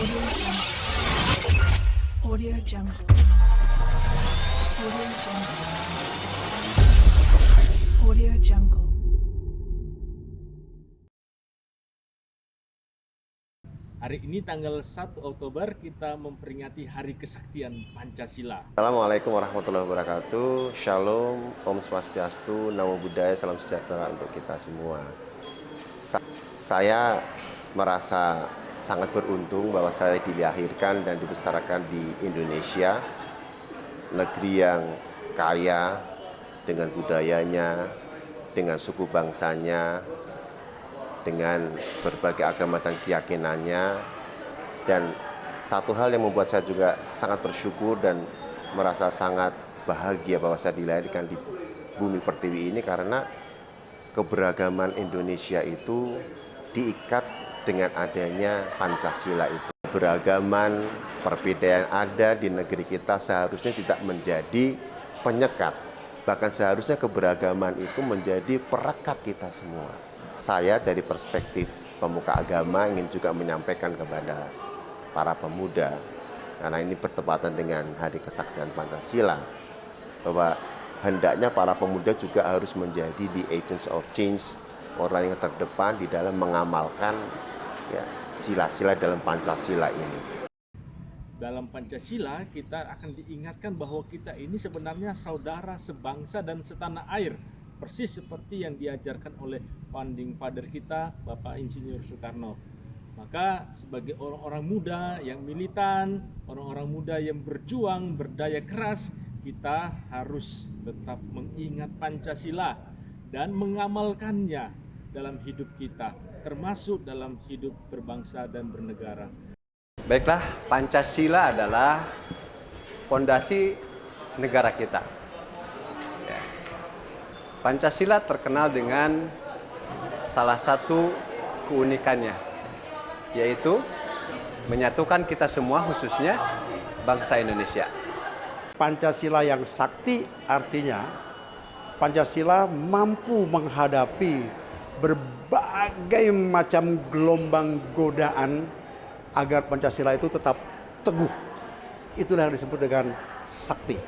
Audio Jungle. Audio Jungle. Audio Jungle. Hari ini tanggal 1 Oktober kita memperingati Hari Kesaktian Pancasila. Assalamualaikum warahmatullahi wabarakatuh. Shalom, Om Swastiastu, Namo Buddhaya, salam sejahtera untuk kita semua. Saya merasa sangat beruntung bahwa saya dilahirkan dan dibesarkan di Indonesia, negeri yang kaya dengan budayanya, dengan suku bangsanya, dengan berbagai agama dan keyakinannya. Dan satu hal yang membuat saya juga sangat bersyukur dan merasa sangat bahagia bahwa saya dilahirkan di bumi pertiwi ini, karena keberagaman Indonesia itu diikat dengan adanya Pancasila itu. Keberagaman, perbedaan ada di negeri kita seharusnya tidak menjadi penyekat, bahkan seharusnya keberagaman itu menjadi perekat kita semua. Saya dari perspektif pemuka agama ingin juga menyampaikan kepada para pemuda, karena ini bertepatan dengan Hari Kesaktian Pancasila, bahwa hendaknya para pemuda juga harus menjadi the agents of change, orang yang terdepan di dalam mengamalkan sila-sila dalam Pancasila ini. Dalam Pancasila kita akan diingatkan bahwa kita ini sebenarnya saudara sebangsa dan setanah air, persis seperti yang diajarkan oleh founding father kita, Bapak Insinyur Soekarno. Maka sebagai orang-orang muda yang militan, orang-orang muda yang berjuang, berdaya keras, kita harus tetap mengingat Pancasila dan mengamalkannya dalam hidup kita, termasuk dalam hidup berbangsa dan bernegara. Baiklah, Pancasila adalah fondasi negara kita. Pancasila terkenal dengan salah satu keunikannya, yaitu menyatukan kita semua, khususnya bangsa Indonesia. Pancasila yang sakti artinya Pancasila mampu menghadapi berbagai macam gelombang godaan agar Pancasila itu tetap teguh. Itulah yang disebut dengan sakti.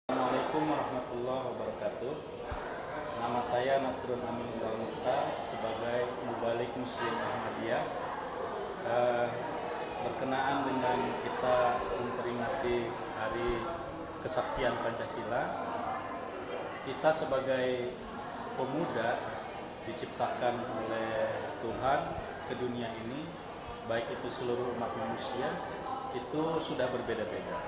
Assalamualaikum warahmatullahi wabarakatuh. Nama saya Nasrul Amin Mukhtar sebagai Mubalik Muslim Ahmadiyah. Berkenaan dengan kita memperingati Hari Kesaktian Pancasila, kita sebagai pemuda diciptakan oleh Tuhan ke dunia ini, baik itu seluruh umat manusia, itu sudah berbeda-beda.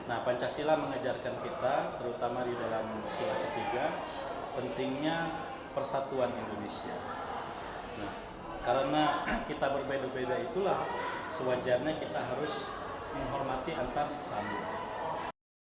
Nah, Pancasila mengajarkan kita, terutama di dalam sila ketiga, pentingnya persatuan Indonesia. Nah, karena kita berbeda-beda itulah sewajarnya kita harus menghormati antar sesama.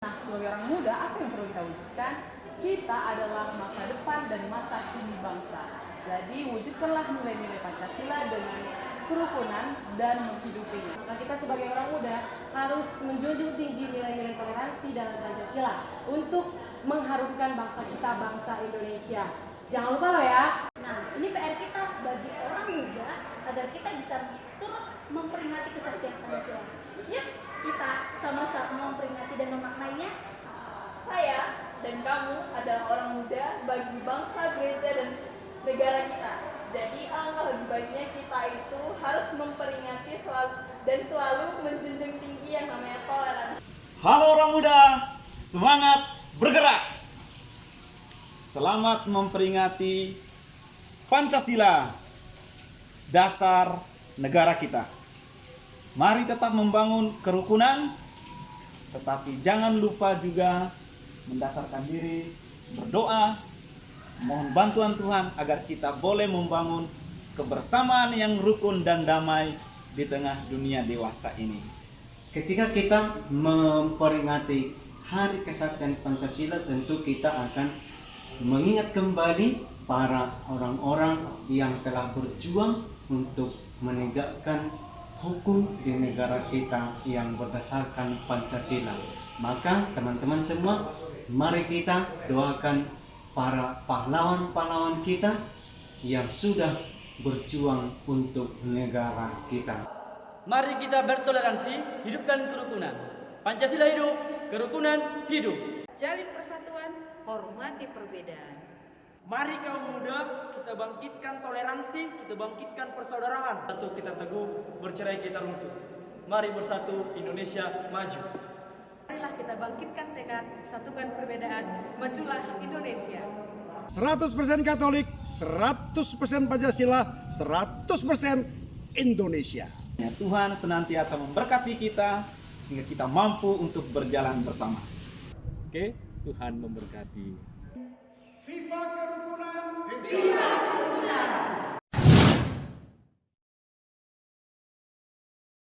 Nah, sebagai orang muda, apa yang perlu kita wujudkan? Kita adalah masa depan dan masa kini bangsa. Jadi, wujudkanlah nilai-nilai Pancasila dengan kerukunan dan menghidupinya. Maka kita sebagai orang muda harus menjunjung tinggi nilai-nilai toleransi dalam Pancasila untuk mengharumkan bangsa kita, bangsa Indonesia. Jangan lupa loh ya. Nah, ini PR kita bagi orang muda agar kita bisa turut memperingati kesaktian Pancasila. Yuk, kita sama-sama memperingati dan memaknainya. Saya dan kamu adalah orang muda bagi bangsa, gereja, dan negara kita. Jadi alangkah lebih baiknya kita itu harus memperingati dan selalu menjunjung tinggi yang namanya toleransi. Halo orang muda, semangat bergerak. Selamat memperingati Pancasila, dasar negara kita. Mari tetap membangun kerukunan, tetapi jangan lupa juga mendasarkan diri, berdoa, mohon bantuan Tuhan agar kita boleh membangun kebersamaan yang rukun dan damai di tengah dunia dewasa ini. Ketika kita memperingati Hari Kesaktian Pancasila, tentu kita akan mengingat kembali para orang-orang yang telah berjuang untuk menegakkan hukum di negara kita yang berdasarkan Pancasila. Maka teman-teman semua, mari kita doakan para pahlawan-pahlawan kita yang sudah berjuang untuk negara kita. Mari kita bertoleransi, hidupkan kerukunan. Pancasila hidup, kerukunan hidup. Jalin persatuan, hormati perbedaan. Mari kaum muda, kita bangkitkan toleransi, kita bangkitkan persaudaraan. Satu kita teguh, bercerai kita runtuh. Mari bersatu, Indonesia maju. Marilah kita bangkitkan tekad, satukan perbedaan, majulah Indonesia. 100% Katolik, 100% Pancasila, 100% Indonesia. Tuhan senantiasa memberkati kita sehingga kita mampu untuk berjalan bersama. Oke, Tuhan memberkati. Viva kerukunan, viva kerukunan.